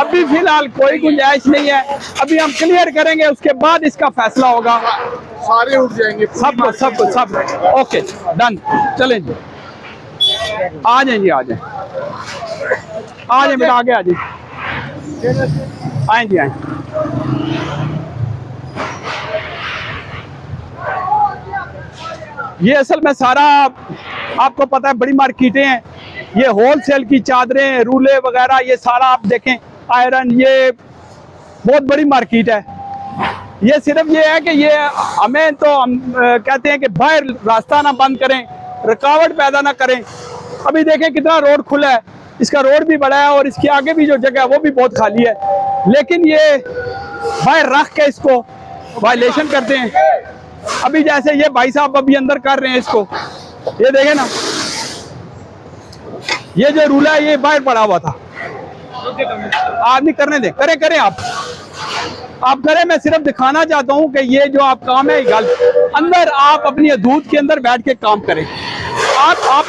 अभी फिलहाल कोई गुंजाइश नहीं है, अभी हम क्लियर करेंगे, उसके बाद इसका फैसला होगा। सारे उठ जाएंगे, सब ओके डन। चलें जी, आ जाए जी, आ जाए बेटा, आगे आ जाए, आए जी आए। ये असल में सारा आपको पता है, बड़ी मार्केटें हैं, ये होलसेल की चादरें, रूले वगैरह, ये सारा आप देखें, आयरन, ये बहुत बड़ी मार्केट है। ये सिर्फ ये है कि ये हमें तो हम कहते हैं कि बाहर रास्ता ना बंद करें, रुकावट पैदा ना करें। अभी देखें कितना रोड खुला है, इसका रोड भी बड़ा है और इसके आगे भी जो जगह है वो भी बहुत खाली है, लेकिन ये बाहर रख के इसको वायलेशन करते हैं। अभी जैसे ये भाई साहब अभी अंदर कर रहे हैं इसको, ये देखें ना, ये जो रूला है ये बाहर पड़ा हुआ था। आदमी करने दे, करें आप करें, मैं सिर्फ दिखाना चाहता हूं कि ये जो आप काम है गलत। अंदर आप अपनी हदूद के अंदर बैठ के काम करें। आप